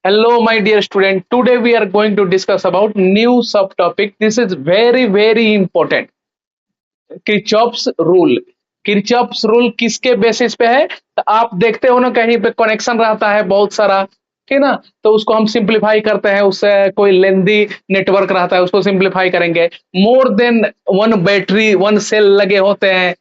Hello, my dear student. Today we are going to discuss about new subtopic. This is very important. Kirchhoff's rule. Kirchhoff's rule किसके basis पे है? तो आप देखते हो ना, कहीं पे कनेक्शन रहता है बहुत सारा, ठीक ना। तो उसको हम सिंप्लीफाई करते हैं, उससे कोई लेंदी नेटवर्क रहता है उसको सिंप्लीफाई करेंगे। More than one battery one cell लगे होते हैं,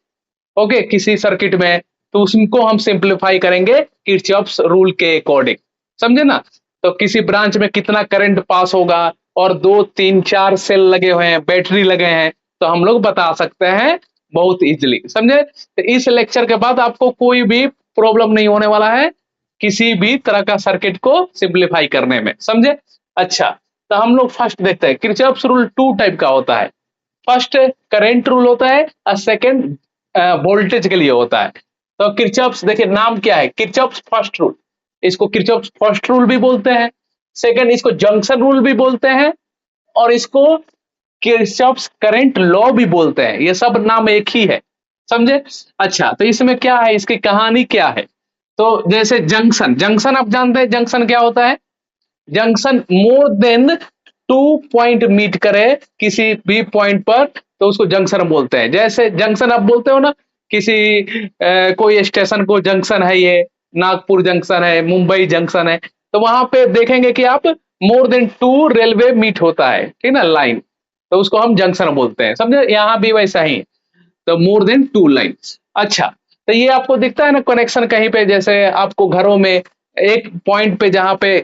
ओके, किसी सर्किट में, तो उसको हम सिंप्लीफाई करेंगे किरचॉफ्स रूल के अकॉर्डिंग। समझे ना। तो किसी ब्रांच में कितना करंट पास होगा, और दो तीन चार सेल लगे हुए हैं, बैटरी लगे हैं, तो हम लोग बता सकते हैं बहुत इजीली। समझे। तो इस लेक्चर के बाद आपको कोई भी प्रॉब्लम नहीं होने वाला है किसी भी तरह का सर्किट को सिंप्लीफाई करने में। समझे। अच्छा, तो हम लोग फर्स्ट देखते हैं किरचॉफ्स रूल टू टाइप का होता है। फर्स्ट करंट रूल होता है और सेकंड वोल्टेज के लिए होता है। तो किरचॉफ्स, देखिए नाम क्या है, किरचॉफ्स फर्स्ट रूल। इसको किरचॉफ्स फर्स्ट रूल भी बोलते हैं, सेकंड इसको जंक्शन रूल भी बोलते हैं, और इसको किरचॉफ्स करंट लॉ भी बोलते हैं। ये सब नाम एक ही है। समझे। अच्छा, तो इसमें क्या है, इसकी कहानी क्या है। तो जैसे जंक्शन, जंक्शन आप जानते हैं जंक्शन क्या होता है। Junction more than two point meet करे किसी भी पॉइंट पर, तो उसको जंक्शन बोलते हैं। जैसे जंक्शन आप बोलते हो ना, किसी कोई स्टेशन को जंक्शन है, ये नागपुर जंक्शन है, मुंबई जंक्शन है, तो वहां पे देखेंगे कि आप more than two railway meet होता है, ठीक ना, लाइन, तो उसको हम जंक्शन बोलते हैं। समझे। यहाँ भी वैसा ही, तो मोर देन टू लाइन्स। अच्छा, तो ये आपको दिखता है ना कनेक्शन कहीं पे, जैसे आपको घरों में एक पॉइंट पे जहां पे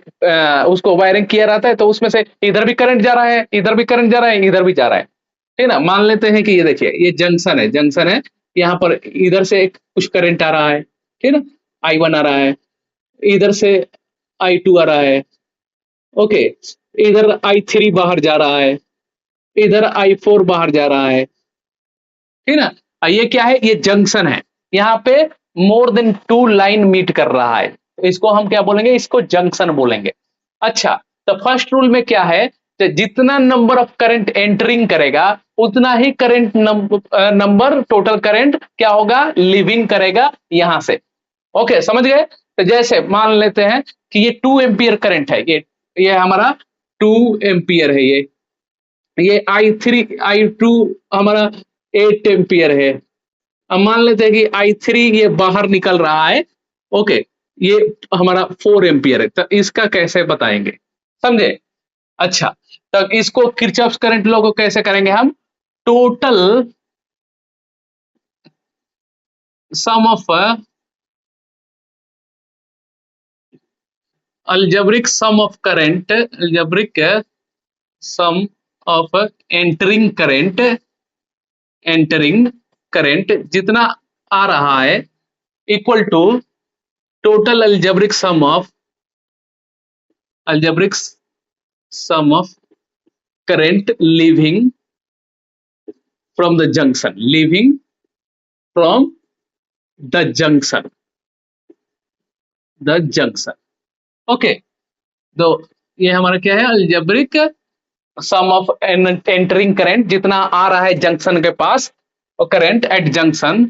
उसको वायरिंग किया रहता है, तो उसमें से इधर भी करंट जा रहा है, इधर भी करंट जा रहा है, इधर भी जा रहा है, ठीक ना। मान लेते हैं कि ये देखिए ये जंक्शन है, जंक्शन है, यहाँ पर इधर से एक कुछ करंट आ रहा है, ठीक ना, I1 आ रहा है, इधर से I2 आ रहा है, ओके, इधर I3 बाहर जा रहा है, इधर I4 बाहर जा रहा है, ठीक ना। ये क्या है, ये जंक्शन है, यहाँ पे more than two line meet कर रहा है, तो इसको हम क्या बोलेंगे, इसको जंक्शन बोलेंगे। अच्छा, तो फर्स्ट रूल में क्या है, तो जितना नंबर ऑफ करंट एंटरिंग करेगा उतना ही करंट नंबर टोटल करंट क्या होगा, लिविंग करेगा यहां से। ओके, समझ गए। तो जैसे मान लेते हैं कि ये 2 एम्पियर करंट है, ये हमारा 2 एम्पियर है, ये I3 I2 हमारा 8 एम्पियर है। अब मान लेते हैं कि I3 ये बाहर निकल रहा है, ओके, ये हमारा 4 एम्पियर है, तो इसका कैसे बताएंगे। समझे। अच्छा, तो इसको किरचॉफ्स करंट लॉ को कैसे करेंगे हम, total sum of algebraic sum of current, algebraic sum of entering current, entering current जितना आ रहा है, equal to total algebraic sum of current leaving from the junction, leaving from the junction, the junction, okay. तो ये हमारा क्या है, algebraic sum of entering current, जितना आ रहा है जंक्शन के पास, और करंट एट जंक्शन,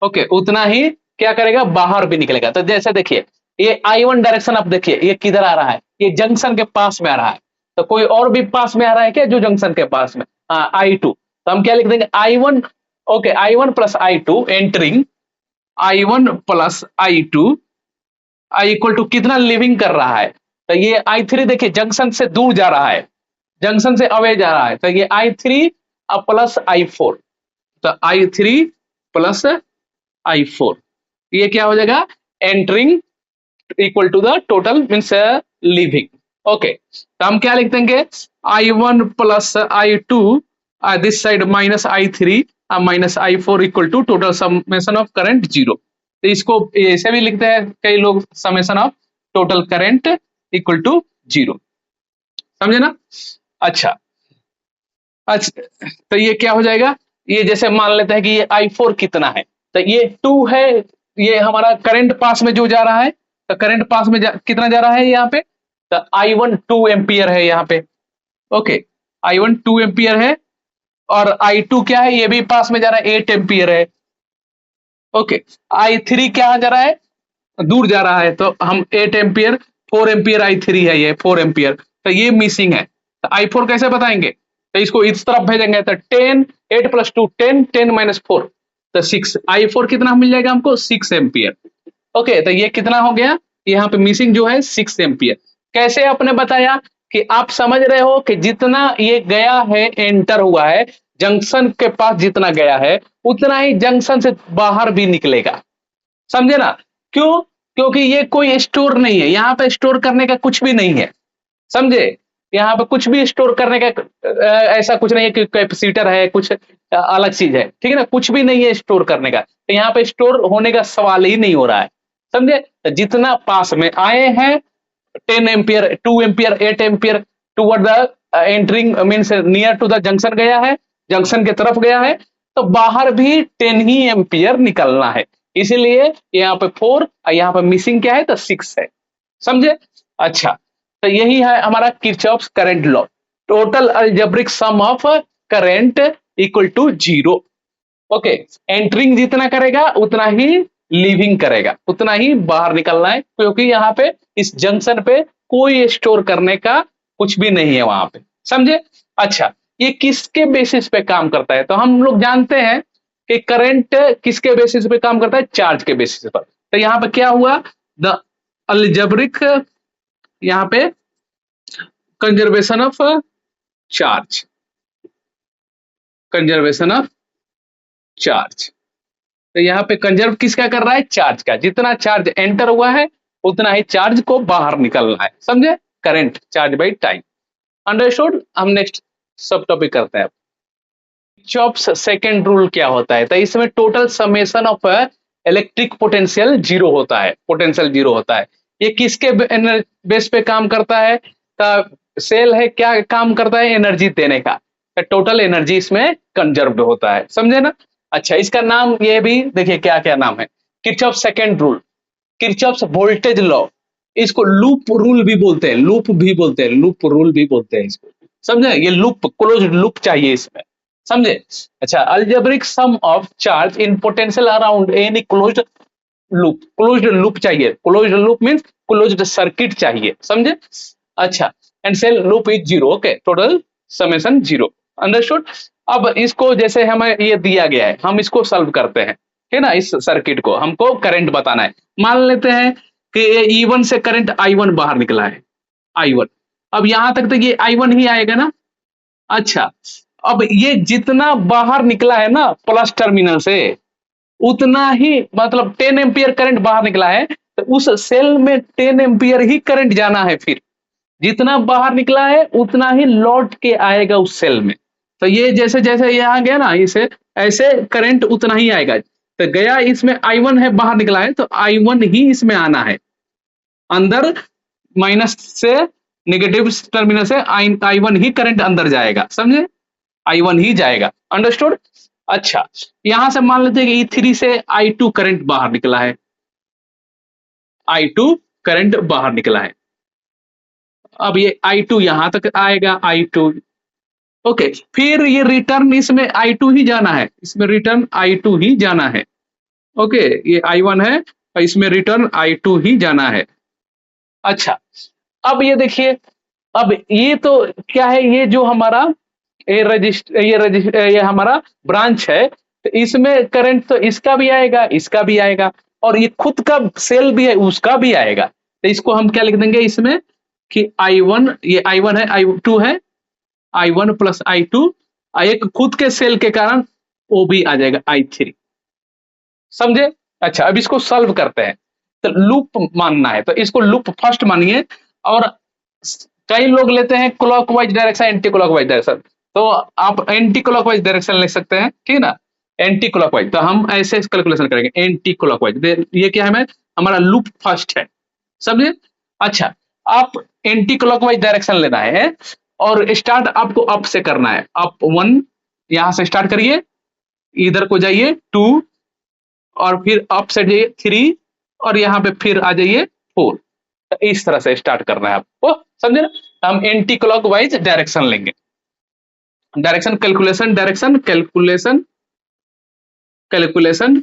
ओके, उतना ही क्या करेगा, बाहर भी निकलेगा। तो जैसे देखिए ये I1 डायरेक्शन, आप देखिए ये किधर आ रहा है, ये जंक्शन के पास में आ रहा है। तो कोई और भी पास में आ रहा है क्या, जो जंक्शन के पास में, हाँ I2, तो हम क्या लिख देंगे I1, okay, I1 plus I2 entering, I1 plus I2 I equal to कितना लिविंग कर रहा है। तो ये I3 देखिए जंक्शन से दूर जा रहा है, जंक्शन से अवे जा रहा है, तो ये I3 प्लस I4, तो I3 प्लस I4, ये क्या हो जाएगा, entering equal to the total means leaving. Okay, तो हम क्या लिख देंगे, I1 plus I2 this side minus I3 minus I4 equal to total summation of current 0। तो इसको ऐसे भी लिखते हैं कई लोग, summation of total current equal to 0। समझे ना। अच्छा, अच्छा, तो ये क्या हो जाएगा, ये जैसे मान लेते हैं कि ये I4 कितना है, तो ये 2 है, ये हमारा करंट पास में जो जा रहा है, तो करंट पास में कितना जा रहा है यहाँ पे, तो I1 2 एम्पियर है यहाँ पे, ओके, I1 2 एम्पियर है, और I2 क्या है, ये भी पास में जा रहा है, 8 एम्पियर है, ओके। I3 क्या जा रहा है, दूर जा रहा है, तो हम 8 एम्पियर, 4 एम्पियर I3 है, ये 4 एम्पियर, तो ये मिसिंग है, तो I4 कैसे बताएंगे? तो इसको इस तरफ भेजेंगे, तो 10, 8 + 2 10, 10 - 4 तो 6, I4 कितना मिल जाएगा हमको? 6 एम्पियर। ओके, तो ये कितना हो गया? यहाँ पे मिसिंग जो है 6 एम्पियर। कैसे आपने बताया कि आप समझ रहे हो कि जितना ये गया है, एंटर हुआ है जंक्शन के पास, जितना गया है उतना ही जंक्शन से बाहर भी निकलेगा, समझे ना? क्यों? क्योंकि ये कोई स्टोर नहीं है, यहाँ पे स्टोर करने का कुछ भी नहीं है, समझे? यहाँ पे कुछ भी स्टोर करने का ऐसा कुछ नहीं है कि कैपेसिटर है, कुछ अलग चीज है, ठीक है ना? कुछ भी नहीं है स्टोर करने का, तो यहाँ पे स्टोर होने का सवाल ही नहीं हो रहा है, समझे? तो जितना पास में आए हैं 10 ampere, 2 ampere, 8 ampere towards the entering means near to the junction गया है, जंक्शन के तरफ गया है, तो बाहर भी 10 ही एम्पियर निकलना है, इसीलिए यहाँ पे 4 और यहाँ पे मिसिंग क्या है? तो 6 है, समझे? अच्छा, तो यही है हमारा Kirchhoff's current law, total algebraic sum of current equal to 0। Okay, entering जितना करेगा उतना ही लीविंग करेगा, उतना ही बाहर निकलना है, क्योंकि यहाँ पे इस जंक्शन पे कोई स्टोर करने का कुछ भी नहीं है वहां पे, समझे? अच्छा, ये किसके बेसिस पे काम करता है? तो हम लोग जानते हैं कि करंट किसके बेसिस पे काम करता है? चार्ज के बेसिस पर। तो यहाँ पे क्या हुआ? द अलजेब्रिक, यहाँ पे conservation of charge, conservation of charge, तो यहाँ पे कंजर्व किसका कर रहा है? चार्ज का, जितना चार्ज एंटर हुआ है उतना ही चार्ज को बाहर निकलना है, समझे? Current charge by time, understood? हम नेक्स्ट सब टॉपिक करते हैं। किरचॉफ्स सेकंड रूल क्या होता है? तो इसमें total summation of electric potential zero होता है, पोटेंशियल जीरो होता है। ये किसके बेस पे काम करता है? तो सेल है, क्या काम करता है? एनर्जी देने का, टोटल एनर्जी इसमें कंजर्व्ड होता है, समझे ना? अच्छा, इसका नाम ये भी देखिए क्या क्या नाम है। Kirchhoff second rule, Kirchhoff's voltage law, इसको लूप रूल भी बोलते हैं, लूप भी बोलते हैं, लूप रूल भी बोलते हैं इसको, समझे? ये लूप, क्लोज लूप चाहिए इसमें, समझे? अच्छा, algebraic sum of charge in potential around any closed loop, closed loop चाहिए, closed loop means closed circuit चाहिए, समझे? अच्छा, and cell loop is zero, okay, total summation zero, understood? अब इसको जैसे हमें ये दिया गया है, हम इसको सॉल्व करते हैं, है ना? इस सर्किट को हमको करंट बताना है। मान लेते हैं कि E1 से करंट I1 बाहर निकला है, I1, अब यहां तक तो ये I1 ही आएगा ना? अच्छा, अब ये जितना बाहर निकला है ना प्लस टर्मिनल से, उतना ही मतलब 10 एम्पियर करंट बाहर निकला है, तो उस सेल में 10 एम्पियर ही करंट जाना है, फिर जितना बाहर निकला है उतना ही लौट के आएगा उस सेल में। तो ये जैसे जैसे यहाँ गया ना, इसे ऐसे करंट उतना ही आएगा, तो गया इसमें I1 है, बाहर निकला है, तो I1 ही इसमें आना है, अंदर माइनस से नेगेटिव टर्मिनल से I1 ही करंट अंदर जाएगा, समझे? I1 ही जाएगा, अंडरस्टूड? अच्छा, यहां से मान लेते हैं कि E3 से I2 करंट बाहर निकला है, I2 करंट बाहर निकला है, अब ये I2 यहां तक आएगा, I2, ओके, फिर ये रिटर्न इसमें I2 ही जाना है, इसमें रिटर्न I2 ही जाना है, ओके, ये I1 है और इसमें रिटर्न I2 ही जाना है। अच्छा, अब ये देखिए, अब ये तो क्या है? ये जो हमारा ये हमारा ब्रांच है, तो इसमें करंट तो इसका भी आएगा, इसका भी आएगा, और ये खुद का सेल भी है, उसका भी आएगा, तो इसको हम क्या लिख देंगे इसमें कि I1, ये I1 है, I2 है, I1 + I2, एक खुद के सेल के कारण वो भी आ जाएगा I3, समझे? अच्छा, अब इसको सॉल्व करते हैं, तो लूप मानना है, तो इसको लूप फर्स्ट मानिए, और कई लोग लेते हैं clockwise direction, anti clockwise direction, तो आप एंटी क्लॉकवाइज डायरेक्शन ले सकते हैं, ठीक है ना? एंटी क्लॉकवाइज, तो हम ऐसे कैलकुलेशन करेंगे, एंटी क्लॉकवाइज, ये क्या है? हमारा लूप फर्स्ट है, समझे? अच्छा, आप एंटी क्लॉकवाइज डायरेक्शन लेना है, और स्टार्ट आपको अप से करना है, अप 1, यहां से स्टार्ट करिए, इधर को जाइए 2, और फिर अप से जाइए 3, और यहाँ पे फिर आ जाइए 4, तो इस तरह से स्टार्ट करना है आपको, समझे ना? हम एंटी क्लॉकवाइज डायरेक्शन लेंगे, direction calculation, direction calculation, calculation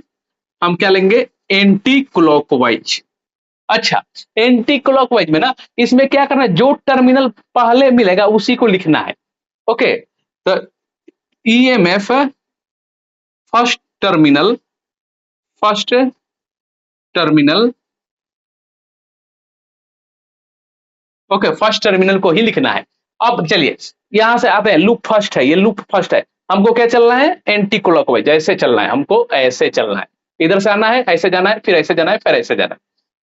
हम क्या लेंगे? एंटी क्लॉकवाइज, अच्छा, एंटी क्लॉकवाइज में ना, इसमें क्या करना है, जो टर्मिनल पहले मिलेगा उसी को लिखना है। ओके, तो EMF first terminal, first terminal, okay, first terminal को ही लिखना है। अब चलिए यहां से आते हैं, लूप फर्स्ट है, ये लूप फर्स्ट है, हमको क्या चलना है, एंटी क्लॉकवाइज, ऐसे चलना है, हमको ऐसे चलना है, इधर से आना है, ऐसे जाना है, फिर ऐसे जाना है, फिर ऐसे जाना है।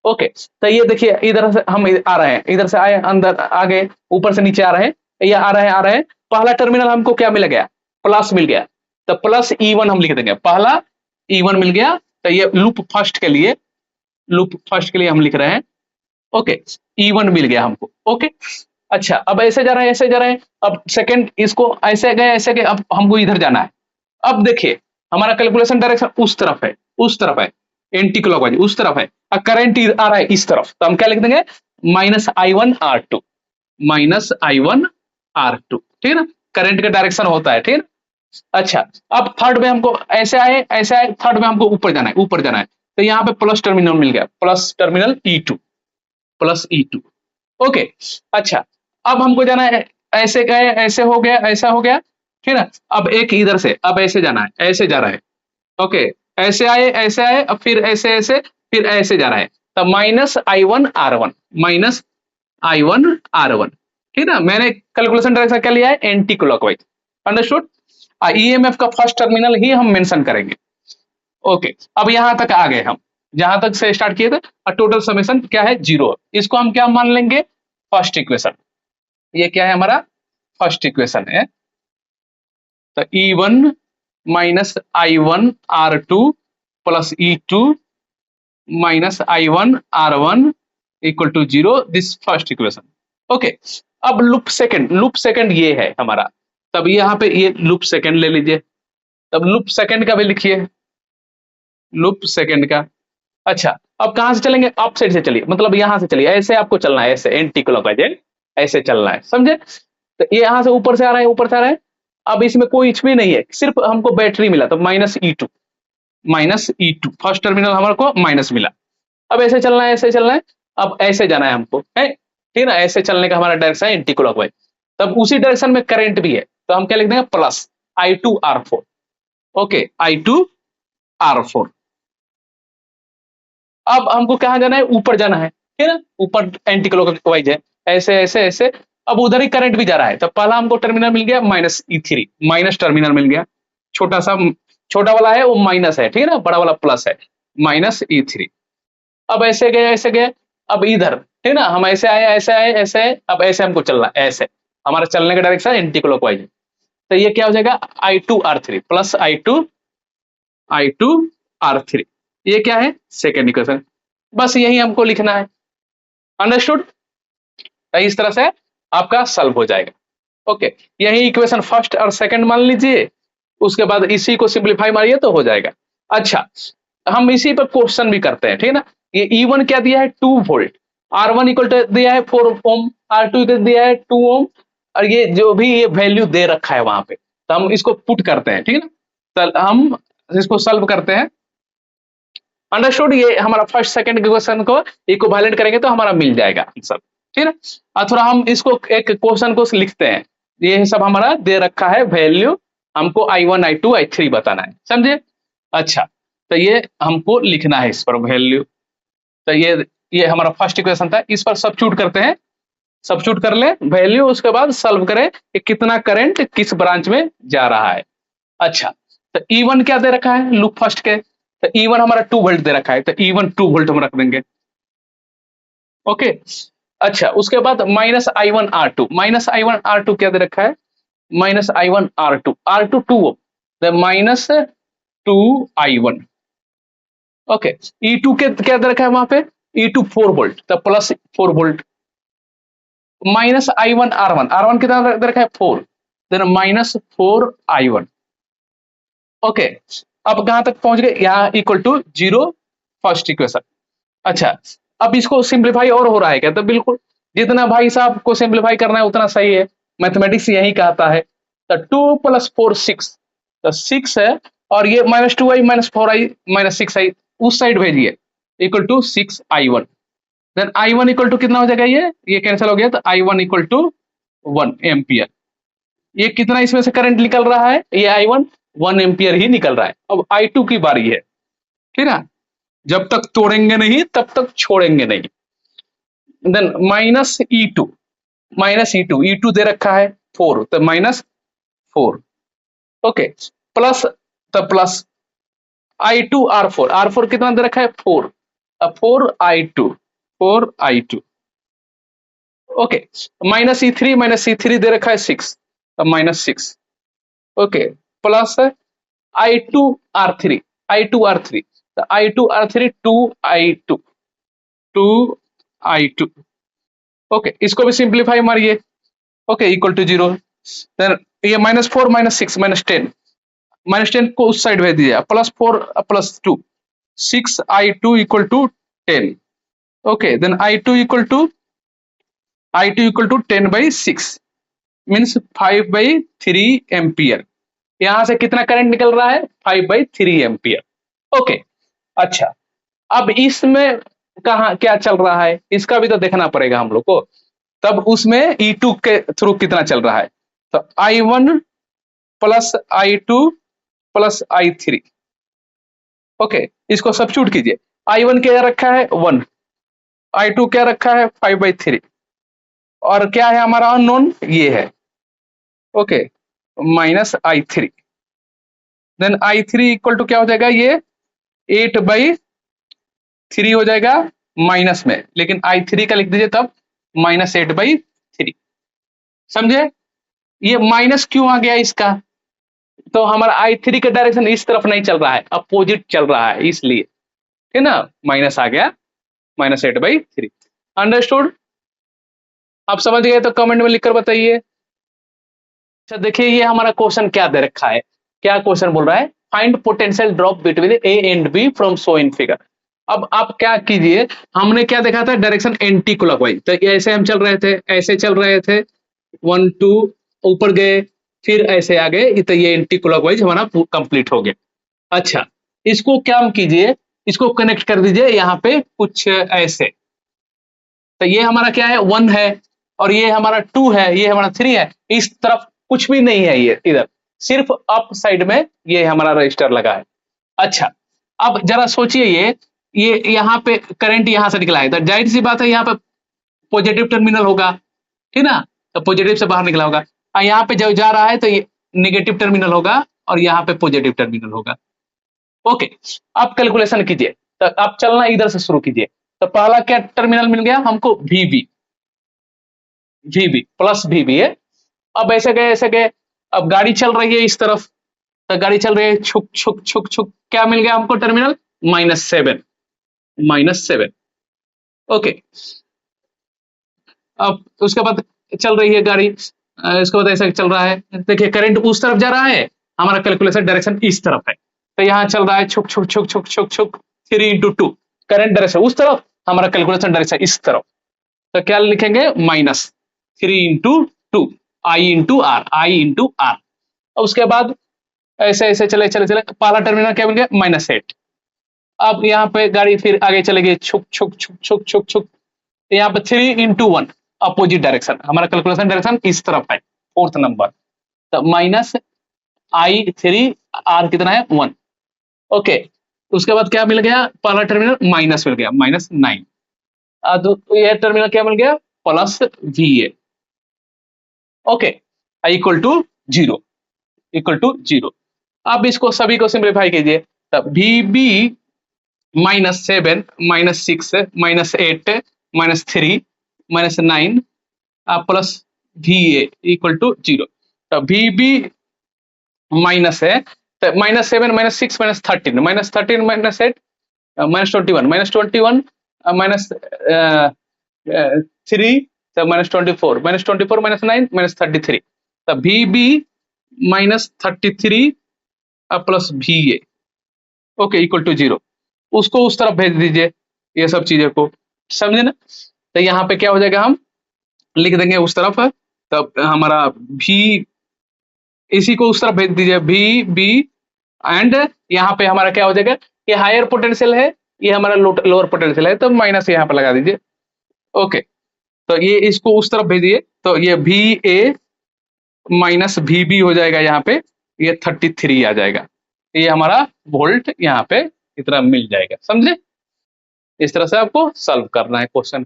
ओके, तो ये देखिए इधर से हम आ रहे हैं, इधर से आए, अंदर आगे, ऊपर से नीचे आ रहे हैं, ये आ रहे हैं, आ रहे हैं। पहला टर्मिनल हमको क्या मिल गया, प्लस मिल गया, तो प्लस E1 हम लिख देंगे, पहला E1 मिल गया। तो ये लूप फर्स्ट के लिए, लूप फर्स्ट के लिए हम लिख रहे हैं। ओके, E1 मिल गया हमको। ओके, अच्छा, अब ऐसे जा रहे हैं, ऐसे जा रहे हैं, अब सेकंड इसको ऐसे गए, ऐसे गए, अब हमको इधर जाना है। अब देखिए हमारा कैलकुलेशन डायरेक्शन उस तरफ है, उस तरफ है, एंटी क्लॉकवाइज उस तरफ है, और करंट आ रहा है इस तरफ, तो हम क्या लिख देंगे, -I1 R2, -I1 R2, ठीक है ना, करंट का डायरेक्शन होता है, ठीक है ना। अच्छा, अब थर्ड में हमको ऐसे आए, ऐसे आए, थर्ड में हमको ऊपर जाना है, ऊपर जाना है, तो यहाँ पे प्लस टर्मिनल मिल गया, plus terminal E2, plus E2। Okay, अच्छा, अब हमको जाना है, ऐसे गए, ऐसे हो गया, ऐसा हो गया, ठीक है ना। अब एक इधर से, अब ऐसे जाना है, ऐसे जा रहा है। ओके, ऐसे आए, ऐसे आए, अब फिर ऐसे, ऐसे, फिर ऐसे जा रहा है, तो -I1 R1, -I1 R1, ठीक है ना। मैंने कैलकुलेशन डायरेक्शन क्या लिया है, एंटी क्लॉकवाइज, अंडरस्टूड। ईएमएफ का फर्स्ट टर्मिनल ही हम मेंशन करेंगे। ओके, अब यहां तक आ गए हम, जहां तक से स्टार्ट किए थे, और टोटल समेशन क्या है, 0। इसको हम क्या मान लेंगे, फर्स्ट इक्वेशन। ये क्या है हमारा, फर्स्ट इक्वेशन है। तो E1 -I1 R2 plus E2 -I1 R1 equal to 0, this first equation. Okay, अब लूप सेकंड, लूप सेकंड ये है हमारा, तब यहाँ पे ये लूप सेकंड ले लीजिए, तब लूप सेकंड का भी लिखिए, लूप सेकंड का। अच्छा, अब कहां से चलेंगे, अप साइड से चलिए, मतलब यहां से चलिए, ऐसे आपको चलना है, ऐसे एंटी क्लॉकवाइज, ऐसे चलना है, समझे। तो ये यहां से ऊपर से आ रहे हैं, ऊपर से आ रहे हैं। अब इसमें कोई भी नहीं है, सिर्फ हमको बैटरी मिला, तो -E2, -E2 फर्स्ट टर्मिनल हमारे को माइनस मिला। अब ऐसे चलना है, ऐसे चलना है, अब ऐसे जाना है हमको, है ठीक है ना, ऐसे चलने का हमारा डायरेक्शन है एंटी क्लॉकवाइज। तब उसी डायरेक्शन में करंट भी है, तो हम क्या लिख देंगे, plus I2 R4। Okay, I2 R4। अब हमको कहाँ जाना है, ऊपर जाना है, ठीक है ना, ऊपर एंटी क्लॉकवाइज है, ऐसे ऐसे ऐसे। अब उधर ही करंट भी जा रहा है, तो पहला हमको टर्मिनल मिल गया -E3, माइनस टर्मिनल मिल गया, छोटा सा, छोटा वाला है वो माइनस है, ठीक है ना, बड़ा वाला प्लस है, -E3। अब ऐसे गए, ऐसे गए, अब इधर, ठीक है ना, हम ऐसे आए, ऐसे आए, ऐसे आए, अब ऐसे हमको चलना है, ऐसे हमारा चलने का डायरेक्शन एंटी क्लॉकवाइज है। तो ये क्या हो जाएगा, I2 R3 plus I2 R3, ये क्या है, सेकेंड इक्वेशन। बस यही हमको लिखना है, अंडरस्टूड। इस तरह से आपका सॉल्व हो जाएगा। ओके, यही इक्वेशन फर्स्ट और सेकंड मान लीजिए, उसके बाद इसी को सिंप्लीफाई मारिए तो हो जाएगा। अच्छा, हम इसी पर क्वेश्चन भी करते हैं, ठीक है ना। ये E1 क्या दिया है, 2 वोल्ट, R1 इक्वल टू दिया है 4 ओम, R2 दिया है 2 ओम, और ये जो भी ये वैल्यू दे रखा है वहां पे, तो हम इसको पुट करते हैं, ठीक है ना। तो हम इसको सॉल्व करते हैं, अंडरस्टूड। ये हमारा फर्स्ट सेकंड क्वेश्चन को इक्विवेलेंट करेंगे तो हमारा मिल जाएगा आंसर, ठीक है ना। और थोड़ा हम इसको एक क्वेश्चन को लिखते हैं, ये सब हमारा दे रखा है वैल्यू, हमको I1 I2 I3 बताना है, समझे। अच्छा, तो ये हमको लिखना है इस पर वैल्यू। तो ये हमारा फर्स्ट इक्वेशन था, इस पर सब्स्टिट्यूट करते हैं, सब्स्टिट्यूट कर ले वैल्यू, उसके बाद सॉल्व करें कि कितना करंट किस ब्रांच में जा रहा है। अच्छा, तो E1 क्या दे रखा है लूप फर्स्ट के, तो E1 हमारा 2 वोल्ट दे रखा है, तो E1 2 वोल्ट हम रख देंगे। ओके, अच्छा, उसके बाद -I1 R2, -I1 R2 क्या दे रखा है, -I1 R2, 2 ओम, तो -2I1। ओके, E2 के क्या दे रखा है वहां पे, E2 4 वोल्ट, तो +4 वोल्ट, -I1 R1 कितना दे रखा है 4, देन -4I1। ओके, अब कहां तक पहुंच गए, यहाँ इक्वल टू 0, फर्स्ट इक्वेशन। अच्छा, अब इसको सिंप्लीफाई और हो रहा है क्या, तो बिल्कुल, जितना भाई साहब को सिंप्लीफाई करना है उतना सही है, मैथमेटिक्स यही कहता है। तो 2 + 4 6, तो 6 है, और ये -2I -4I -6I उस साइड भेजिए, equal to 6I1। Then I1 equal to कितना हो जाएगा, ये कैंसिल हो गया, तो I1 इक्वल टू 1 एम्पियर। ये कितना इसमें से करंट निकल रहा है, ये I1 1 एम्पियर ही निकल रहा है। अब I2 की बारी है, ठीक है, जब तक तोड़ेंगे नहीं तब तक छोड़ेंगे नहीं। देन -E2 दे रखा है 4, तो -4, ओके, प्लस, तो प्लस R4 कितना दे रखा है 4, 4I2, ओके, -E3 दे रखा है 6, -6, ओके, प्लस I2R3, तो I2R3 2I2, ओके, इसको भी सिंप्लीफाई मारिए, ओके, इक्वल टू 0। देन ये -4 -6 -10 को उस साइड भेज दीजिए, +4 +2 6I2 equal to 10, okay, then I2 equal to 10/6 means 5/3 ampere. यहां से कितना करंट निकल रहा है, 5/3 एम्पियर, ओके। अच्छा, अब इसमें कहा क्या चल रहा है, इसका भी तो देखना पड़ेगा हम लोग को। तब उसमें E2 के थ्रू कितना चल रहा है, तो I1 plus I2 plus I3, okay, इसको सब्स्टिट्यूट कीजिए। I1 क्या रखा है 1, I2 क्या रखा है 5/3, और क्या है हमारा अननोन, ये है, okay, -I3। Then I3 equal to क्या हो जाएगा, ये 8/3 हो जाएगा माइनस में, लेकिन I3 का लिख दीजिए तब -8/3, समझे। ये माइनस क्यों आ गया इसका, तो हमारा I3 का डायरेक्शन इस तरफ नहीं चल रहा है, अपोजिट चल रहा है, इसलिए, ठीक ना, माइनस आ गया, -8/3। अंडरस्टूड, आप समझ गए तो कमेंट में लिखकर बताइए। अच्छा देखिए, ये हमारा क्वेश्चन क्या दे रखा है, क्या क्वेश्चन बोल रहा है, find potential drop between A and B from show in figure. अब आप क्या कीजिए, हमने क्या देखा था, डायरेक्शन एंटी क्लॉकवाइज, तो ऐसे हम चल रहे थे, ऐसे चल रहे थे, 1 2 ऊपर गए, फिर ऐसे आ गए, तो ये एंटी क्लॉकवाइज हमारा कंप्लीट हो गया। अच्छा, इसको क्या हम कीजिए, इसको कनेक्ट कर दीजिए यहाँ पे कुछ ऐसे, तो ये हमारा क्या है 1 है, और ये हमारा 2 है, ये हमारा 3 है, इस तरफ कुछ भी नहीं है, ये इधर सिर्फ अप साइड में ये हमारा रजिस्टर लगा है। अच्छा, अब जरा सोचिए, ये यहाँ पे करंट यहाँ से निकला है, तो जाहिर सी बात है यहाँ पे पॉजिटिव टर्मिनल होगा, ठीक ना, तो पॉजिटिव से बाहर निकला होगा, और यहाँ पे जब जा रहा है तो ये नेगेटिव टर्मिनल होगा, और यहाँ पे पॉजिटिव टर्मिनल होगा, ओके। अब कैलकुलेशन कीजिए, तो आप चलना इधर से शुरू कीजिए, तो पहला क्या टर्मिनल मिल गया हमको, VB प्लस VB है। अब ऐसे गए, अब गाड़ी चल रही है इस तरफ, तो गाड़ी चल रही है, छुक छुक छुक छुक, क्या मिल गया हमको टर्मिनल, -7, ओके। अब उसके बाद चल रही है गाड़ी, इसके बाद ऐसा चल रहा है, देखिए करंट उस तरफ जा रहा है, हमारा कैलकुलेशन डायरेक्शन इस तरफ है, तो यहाँ चल रहा है छुक छुक छुक छुक छुक छुक, 3 × 2, करंट डायरेक्शन उस तरफ, हमारा कैलकुलेशन डायरेक्शन इस तरफ, तो क्या लिखेंगे, -3 × 2 I × R। उसके बाद ऐसे ऐसे चले चले चले, पहला टर्मिनल क्या मिल गया, -8। अब यहाँ पे गाड़ी फिर आगे चलेगी, छुक छुक छुक छुक छुक छुक, यहाँ पे 3 × 1 अपोजिट डायरेक्शन, हमारा कैलकुलेशन डायरेक्शन इस तरफ है, 4th नंबर, तो -I3R कितना है 1, ओके। उसके बाद क्या मिल गया, पहला टर्मिनल माइनस मिल गया, -9, यह टर्मिनल क्या मिल गया, +VA, ओके, इक्वल टू 0। अब इसको सभी को सिंप्लीफाई कीजिए, तब VB -7 -6 -8 -3 -9 plus VA equal to 0। तो VB माइनस है, तो -7 -6 -13 -13 -8 -21 -21 -3, तो -24 -24 -9 -33, तो VB -33 plus VA, okay, equal to 0। उसको उस तरफ भेज दीजिए, ये सब चीजें को, समझे ना। तो यहाँ पे क्या हो जाएगा, हम लिख देंगे उस तरफ, तब हमारा V, इसी को उस तरफ भेज दीजिए, VB, एंड यहाँ पे हमारा क्या हो जाएगा, ये हायर पोटेंशियल है, ये हमारा लोअर पोटेंशियल है, तो माइनस यहाँ पे लगा दीजिए, ओके, तो ये इसको उस तरफ भेजिए, तो ये VA माइनस VB हो जाएगा, यहाँ पे ये 33 आ जाएगा, ये हमारा वोल्ट यहाँ पे इतना मिल जाएगा। समझे? इस तरह से आपको सॉल्व करना है क्वेश्चन।